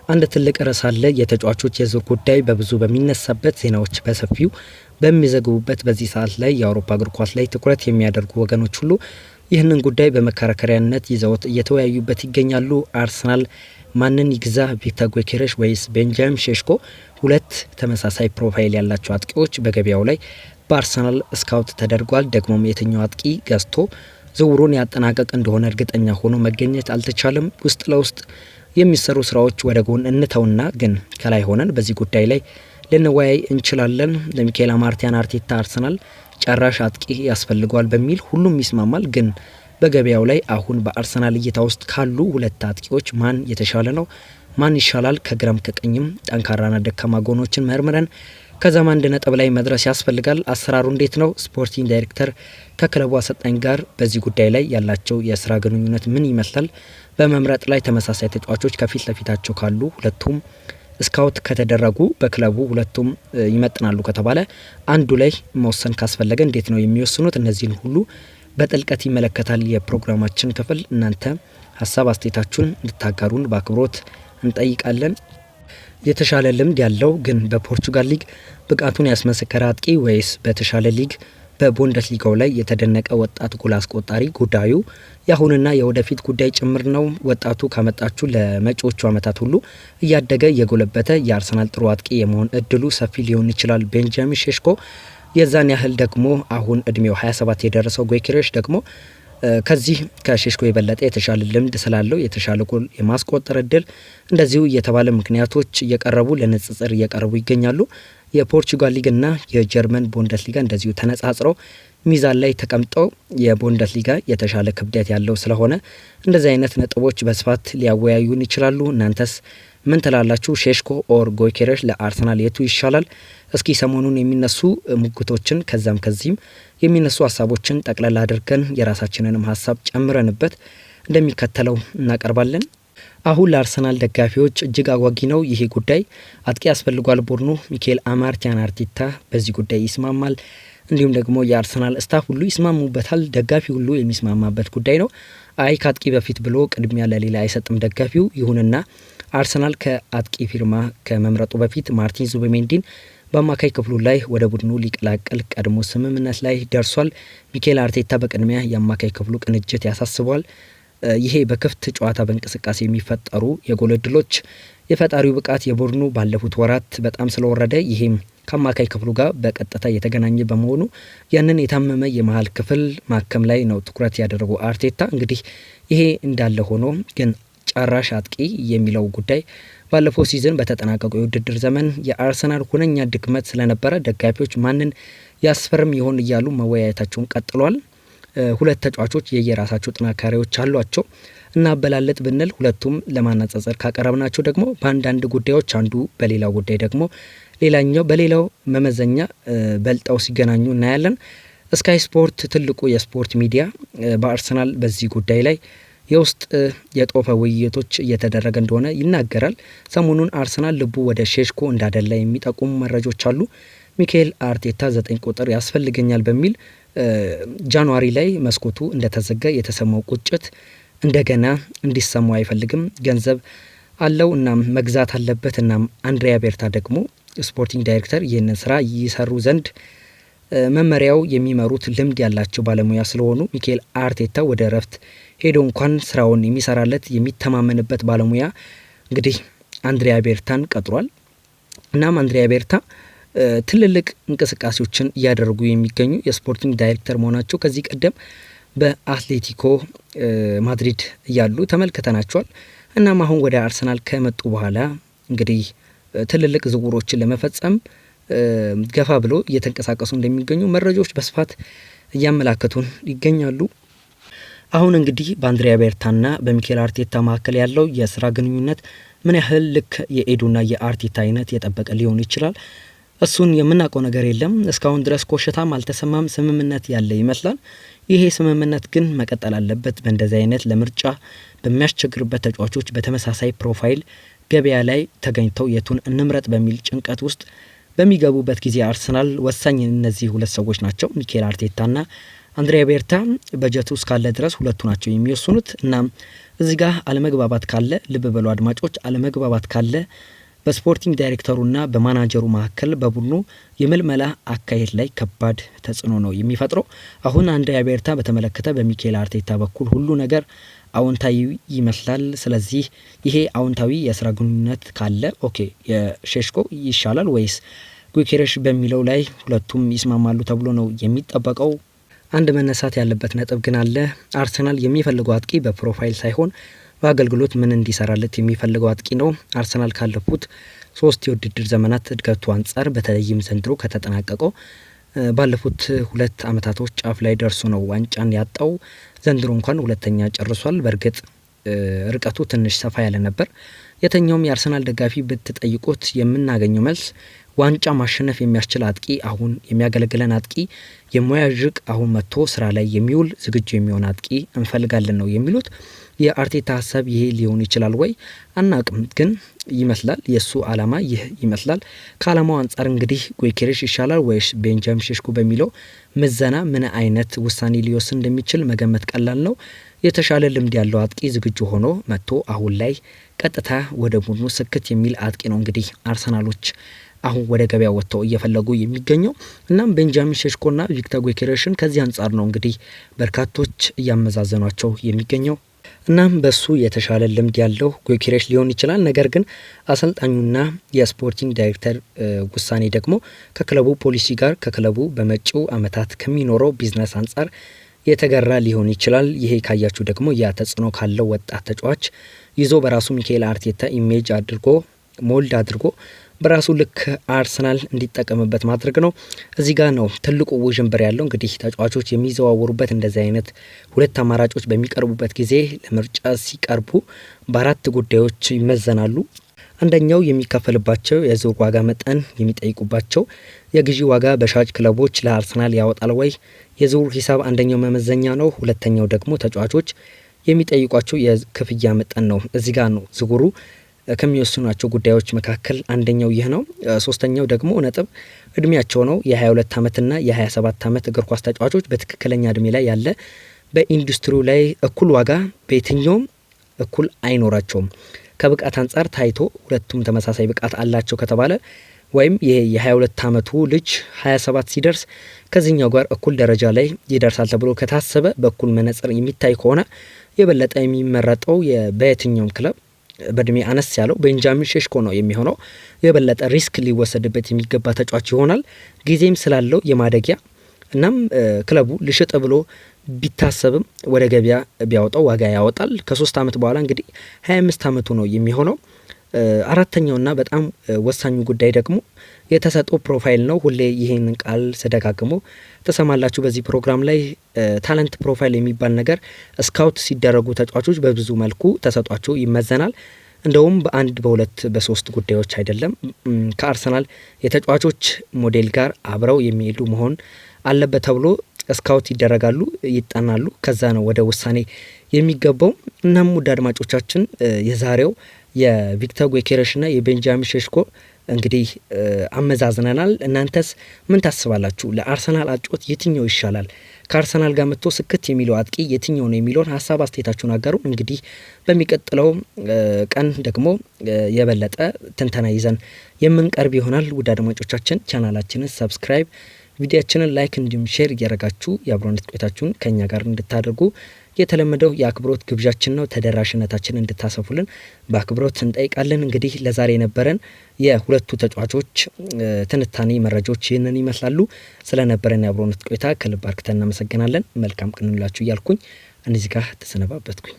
አንድ ትልቅ ርዕስ አለ። የተጫዋቾች የዝውውር ጉዳይ በብዙ በሚነሳበት ዜናዎች በሰፊው በሚዘግቡበት በዚህ ሰዓት ላይ የአውሮፓ እግር ኳስ ላይ ትኩረት የሚያደርጉ ወገኖች ሁሉ ይህንን ጉዳይ በመከራከሪያነት ይዘውት እየተወያዩበት ይገኛሉ። አርሰናል ማንን ይግዛ? ቪክተር ጎኬሬሽ ወይስ ቤንጃሚን ሼሽኮ? ሁለት ተመሳሳይ ፕሮፋይል ያላቸው አጥቂዎች በገበያው ላይ በአርሰናል ስካውት ተደርጓል። ደግሞም የትኛው አጥቂ ገዝቶ ዝውውሩን ያጠናቀቅ እንደሆነ እርግጠኛ ሆኖ መገኘት አልተቻለም። ውስጥ ለውስጥ የሚሰሩ ስራዎች ወደ ጎን እንተውና ግን ከላይ ሆነን በዚህ ጉዳይ ላይ ልንወያይ እንችላለን። ለሚካኤል አርቴታ አርሰናል ጨራሽ አጥቂ ያስፈልገዋል በሚል ሁሉም ይስማማል። ግን በገበያው ላይ አሁን በአርሰናል እይታ ውስጥ ካሉ ሁለት አጥቂዎች ማን የተሻለ ነው? ማን ይሻላል? ከግራም ከቀኝም ጠንካራና ደካማ ጎኖችን መርምረን ከዛም አንድ ነጥብ ላይ መድረስ ያስፈልጋል። አሰራሩ እንዴት ነው? ስፖርቲንግ ዳይሬክተር ከክለቡ አሰልጣኝ ጋር በዚህ ጉዳይ ላይ ያላቸው የስራ ግንኙነት ምን ይመስላል? በመምረጥ ላይ ተመሳሳይ ተጫዋቾች ከፊት ለፊታቸው ካሉ ሁለቱም ስካውት ከተደረጉ በክለቡ ሁለቱም ይመጥናሉ ከተባለ አንዱ ላይ መወሰን ካስፈለገ እንዴት ነው የሚወስኑት? እነዚህን ሁሉ በጥልቀት ይመለከታል የፕሮግራማችን ክፍል። እናንተ ሀሳብ አስተያየታችሁን እንድታጋሩን በአክብሮት እንጠይቃለን። የተሻለ ልምድ ያለው ግን በፖርቹጋል ሊግ ብቃቱን ያስመሰከረ አጥቂ ወይስ በተሻለ ሊግ በቡንደስሊጋው ላይ የተደነቀ ወጣት ጎል አስቆጣሪ? ጉዳዩ የአሁንና የወደፊት ጉዳይ ጭምር ነው። ወጣቱ ካመጣችሁ ለመጪዎቹ ዓመታት ሁሉ እያደገ እየጎለበተ የአርሰናል ጥሩ አጥቂ የመሆን እድሉ ሰፊ ሊሆን ይችላል። ቤንጃሚን ሼሽኮ የዛን ያህል ደግሞ አሁን እድሜው 27 የደረሰው ጎኬሬሽ ደግሞ ከዚህ ከሼሽኮ የበለጠ የተሻለ ልምድ ስላለው የተሻለ ጎል የማስቆጠር እድል እንደዚሁ እየተባለ ምክንያቶች እየቀረቡ ለንጽጽር እየቀረቡ ይገኛሉ። የፖርቹጋል ሊግና የጀርመን ቡንደስሊጋ እንደዚሁ ተነጻጽረው ሚዛን ላይ ተቀምጠው የቡንደስሊጋ የተሻለ ክብደት ያለው ስለሆነ እንደዚህ አይነት ነጥቦች በስፋት ሊያወያዩን ይችላሉ። እናንተስ ምን ትላላችሁ? ሼሽኮ ኦር ጎኬሬሽ ለአርሰናል የቱ ይሻላል? እስኪ ሰሞኑን የሚነሱ ሙግቶችን ከዛም ከዚህም የሚነሱ ሀሳቦችን ጠቅላላ አድርገን የራሳችንንም ሀሳብ ጨምረንበት እንደሚከተለው እናቀርባለን። አሁን ለአርሰናል ደጋፊዎች እጅግ አጓጊ ነው ይሄ ጉዳይ። አጥቂ ያስፈልጓል ቡድኑ። ሚካኤል አርቴታ በዚህ ጉዳይ ይስማማል። እንዲሁም ደግሞ የአርሰናል ስታፍ ሁሉ ይስማሙበታል። ደጋፊ ሁሉ የሚስማማበት ጉዳይ ነው። አይ ከአጥቂ በፊት ብሎ ቅድሚያ ለሌላ አይሰጥም ደጋፊው። ይሁንና አርሰናል ከአጥቂ ፊርማ ከመምረጡ በፊት ማርቲን ዙቢሜንዲን በአማካይ ክፍሉ ላይ ወደ ቡድኑ ሊቀላቀል ቀድሞ ስምምነት ላይ ደርሷል። ሚካኤል አርቴታ በቅድሚያ የአማካይ ክፍሉ ቅንጅት ያሳስበዋል። ይሄ በክፍት ጨዋታ በእንቅስቃሴ የሚፈጠሩ የጎል እድሎች የፈጣሪው ብቃት የቡድኑ ባለፉት ወራት በጣም ስለወረደ ይሄም ከአማካይ ክፍሉ ጋር በቀጥታ የተገናኘ በመሆኑ ያንን የታመመ የመሀል ክፍል ማከም ላይ ነው ትኩረት ያደረጉ አርቴታ። እንግዲህ ይሄ እንዳለ ሆኖ ግን ጨራሽ አጥቂ የሚለው ጉዳይ ባለፈው ሲዝን በተጠናቀቁ የውድድር ዘመን የአርሰናል ሁነኛ ድክመት ስለነበረ ደጋፊዎች ማንን ያስፈርም ይሆን እያሉ መወያየታቸውን ቀጥሏል። ሁለት ተጫዋቾች የየራሳቸው ጥንካሬዎች አሏቸው እና አበላለጥ ብንል ሁለቱም ለማነጻጸር ካቀረብናቸው ደግሞ በአንዳንድ ጉዳዮች አንዱ በሌላው ጉዳይ ደግሞ ሌላኛው በሌላው መመዘኛ በልጠው ሲገናኙ እናያለን። ስካይ ስፖርት ትልቁ የስፖርት ሚዲያ በአርሰናል በዚህ ጉዳይ ላይ የውስጥ የጦፈ ውይይቶች እየተደረገ እንደሆነ ይናገራል። ሰሞኑን አርሰናል ልቡ ወደ ሼሽኮ እንዳደላ የሚጠቁሙ መረጃዎች አሉ። ሚካኤል አርቴታ 9 ቁጥር ያስፈልገኛል በሚል ጃንዋሪ ላይ መስኮቱ እንደተዘጋ የተሰማው ቁጭት እንደገና እንዲሰማው አይፈልግም። ገንዘብ አለው እናም መግዛት አለበት። እናም አንድሪያ ቤርታ ደግሞ ስፖርቲንግ ዳይሬክተር ይህንን ስራ ይሰሩ ዘንድ መመሪያው የሚመሩት ልምድ ያላቸው ባለሙያ ስለሆኑ ሚካኤል አርቴታ ወደ እረፍት ሄዶ እንኳን ስራውን የሚሰራለት የሚተማመንበት ባለሙያ እንግዲህ አንድሪያ ቤርታን ቀጥሯል። እናም አንድሪያ ቤርታ ትልልቅ እንቅስቃሴዎችን እያደረጉ የሚገኙ የስፖርቲንግ ዳይሬክተር መሆናቸው ከዚህ ቀደም በአትሌቲኮ ማድሪድ እያሉ ተመልክተናቸዋል። እናም አሁን ወደ አርሰናል ከመጡ በኋላ እንግዲህ ትልልቅ ዝውውሮችን ለመፈጸም ገፋ ብሎ እየተንቀሳቀሱ እንደሚገኙ መረጃዎች በስፋት እያመላከቱን ይገኛሉ። አሁን እንግዲህ በአንድሪያ ቤርታና በሚካኤል አርቴታ መካከል ያለው የስራ ግንኙነት ምን ያህል ልክ የኤዱና የአርቴታ አይነት የጠበቀ ሊሆን ይችላል? እሱን የምናውቀው ነገር የለም። እስካሁን ድረስ ኮሽታም አልተሰማም። ስምምነት ያለ ይመስላል። ይሄ ስምምነት ግን መቀጠል አለበት። በእንደዚህ አይነት ለምርጫ በሚያስቸግርበት ተጫዋቾች በተመሳሳይ ፕሮፋይል ገበያ ላይ ተገኝተው የቱን እንምረጥ በሚል ጭንቀት ውስጥ በሚገቡበት ጊዜ አርሰናል ወሳኝ እነዚህ ሁለት ሰዎች ናቸው፣ ሚካኤል አርቴታና አንድሪያ ቤርታ በጀቱ እስካለ ድረስ ሁለቱ ናቸው የሚወስኑት። እና እዚህ ጋር አለመግባባት ካለ ልብ በሉ አድማጮች፣ አለመግባባት ካለ በስፖርቲንግ ዳይሬክተሩና በማናጀሩ መካከል በቡድኑ የምልመላ አካሄድ ላይ ከባድ ተጽዕኖ ነው የሚፈጥረው። አሁን አንድሪያ ቤርታ በተመለከተ በሚኬል አርቴታ በኩል ሁሉ ነገር አዎንታዊ ይመስላል። ስለዚህ ይሄ አዎንታዊ የስራ ግንኙነት ካለ ኦኬ የሼሽኮ ይሻላል ወይስ ጉኬሬሽ በሚለው ላይ ሁለቱም ይስማማሉ ተብሎ ነው የሚጠበቀው። አንድ መነሳት ያለበት ነጥብ ግን አለ። አርሰናል የሚፈልገው አጥቂ በፕሮፋይል ሳይሆን በአገልግሎት ምን እንዲሰራለት የሚፈልገው አጥቂ ነው። አርሰናል ካለፉት 3 የውድድር ዘመናት እድገቱ አንጻር በተለይም ዘንድሮ ከተጠናቀቀው ባለፉት 2 አመታቶች ጫፍ ላይ ደርሶ ነው ዋንጫን ያጣው። ዘንድሮ እንኳን ሁለተኛ ጨርሷል። በእርግጥ ርቀቱ ትንሽ ሰፋ ያለ ነበር። የተኛውም የአርሰናል ደጋፊ ብትጠይቁት የምናገኘው መልስ ዋንጫ ማሸነፍ የሚያስችል አጥቂ፣ አሁን የሚያገለግለን አጥቂ፣ የማያዥቅ አሁን መጥቶ ስራ ላይ የሚውል ዝግጁ የሚሆን አጥቂ እንፈልጋለን ነው የሚሉት። የአርቴታ ሀሳብ ይሄ ሊሆን ይችላል ወይ አናቅም፣ ግን ይመስላል የእሱ አላማ ይህ ይመስላል። ከአላማው አንጻር እንግዲህ ጉኬሬሽ ይሻላል ወይስ ቤንጃሚን ሼሽኮ በሚለው ምዘና ምን አይነት ውሳኔ ሊወስን እንደሚችል መገመት ቀላል ነው። የተሻለ ልምድ ያለው አጥቂ ዝግጁ ሆኖ መጥቶ አሁን ላይ ቀጥታ ወደ ቡድኑ ስክት የሚል አጥቂ ነው እንግዲህ አርሰናሎች አሁን ወደ ገበያ ወጥተው እየፈለጉ የሚገኘው። እናም ቤንጃሚን ሼሽኮና ቪክተር ጉኬሬሽን ከዚህ አንጻር ነው እንግዲህ በርካቶች እያመዛዘኗቸው የሚገኘው። እናም በሱ የተሻለ ልምድ ያለው ጉኬሬሽ ሊሆን ይችላል። ነገር ግን አሰልጣኙና የስፖርቲንግ ዳይሬክተር ውሳኔ ደግሞ ከክለቡ ፖሊሲ ጋር ከክለቡ በመጪው አመታት ከሚኖረው ቢዝነስ አንጻር የተገራ ሊሆን ይችላል። ይሄ ካያችሁ ደግሞ ያ ተጽዕኖ ካለው ወጣት ተጫዋች ይዞ በራሱ ሚኬል አርቴታ ኢሜጅ አድርጎ ሞልድ አድርጎ በራሱ ልክ አርሰናል እንዲጠቀምበት ማድረግ ነው። እዚህ ጋር ነው ትልቁ ውዥንብር ያለው። እንግዲህ ተጫዋቾች የሚዘዋወሩበት እንደዚህ አይነት 2 አማራጮች በሚቀርቡበት ጊዜ ለምርጫ ሲቀርቡ በ4 ጉዳዮች ይመዘናሉ። አንደኛው የሚከፈልባቸው የዝውውር ዋጋ መጠን፣ የሚጠይቁባቸው የግዢ ዋጋ በሻጭ ክለቦች ለአርሰናል ያወጣል ወይ? የዝውውር ሂሳብ አንደኛው መመዘኛ ነው። ሁለተኛው ደግሞ ተጫዋቾች የሚጠይቋቸው የክፍያ መጠን ነው። እዚህ ጋር ነው ዝውውሩ ከሚወስኗቸው ጉዳዮች መካከል አንደኛው ይህ ነው። ሶስተኛው ደግሞ ነጥብ እድሜያቸው ነው። የ22 ዓመትና የ27 ዓመት እግር ኳስ ተጫዋቾች በትክክለኛ እድሜ ላይ ያለ በኢንዱስትሪው ላይ እኩል ዋጋ በየትኛውም እኩል አይኖራቸውም። ከብቃት አንጻር ታይቶ ሁለቱም ተመሳሳይ ብቃት አላቸው ከተባለ ወይም ይሄ የ22 ዓመቱ ልጅ 27 ሲደርስ ከዚህኛው ጋር እኩል ደረጃ ላይ ይደርሳል ተብሎ ከታሰበ በእኩል መነጽር የሚታይ ከሆነ የበለጠ የሚመረጠው በየትኛውም ክለብ በእድሜ አነስ ያለው ቤንጃሚን ሼሽኮ ነው የሚሆነው። የበለጠ ሪስክ ሊወሰድበት የሚገባ ተጫዋች ይሆናል፣ ጊዜም ስላለው የማደጊያ። እናም ክለቡ ልሽጥ ብሎ ቢታሰብም ወደ ገበያ ቢያወጣው ዋጋ ያወጣል። ከ3 ዓመት በኋላ እንግዲህ 25 ዓመቱ ነው የሚሆነው። አራተኛውና በጣም ወሳኙ ጉዳይ ደግሞ የተሰጠው ፕሮፋይል ነው። ሁሌ ይህንን ቃል ስደጋግሞ ተሰማላችሁ በዚህ ፕሮግራም ላይ። ታለንት ፕሮፋይል የሚባል ነገር ስካውት ሲደረጉ ተጫዋቾች በብዙ መልኩ ተሰጧቸው ይመዘናል። እንደውም በ1 በ2 በ3 ጉዳዮች አይደለም። ከአርሰናል የተጫዋቾች ሞዴል ጋር አብረው የሚሄዱ መሆን አለበት ተብሎ ስካውት ይደረጋሉ፣ ይጠናሉ። ከዛ ነው ወደ ውሳኔ የሚገባው። እናም ውድ አድማጮቻችን የዛሬው የቪክተር ጉኬሬሽና የቤንጃሚን ሼሽኮ እንግዲህ አመዛዝነናል። እናንተስ ምን ታስባላችሁ? ለአርሰናል አጥቂዎች የትኛው ይሻላል? ከአርሰናል ጋር መጥቶ ስክት የሚለው አጥቂ የትኛው ነው የሚለውን ሀሳብ አስተያየታችሁን አጋሩን። እንግዲህ በሚቀጥለው ቀን ደግሞ የበለጠ ትንተና ይዘን የምንቀርብ ይሆናል። ውድ አድማጮቻችን ቻናላችንን ሰብስክራይብ፣ ቪዲዮአችንን ላይክ እንዲሁም ሼር እያደረጋችሁ የአብሮነት ቆይታችሁን ከኛ ጋር እንድታደርጉ የተለመደው የአክብሮት ግብዣችን ነው። ተደራሽነታችንን እንድታሰፉልን በአክብሮት እንጠይቃለን። እንግዲህ ለዛሬ የነበረን የሁለቱ ተጫዋቾች ትንታኔ መረጃዎች ይህንን ይመስላሉ። ስለነበረን የአብሮነት ቆይታ ከልብ አርክተን እናመሰግናለን። መልካም ቀን ይሁንላችሁ እያልኩኝ እነዚህ ጋር ተሰነባበትኩኝ።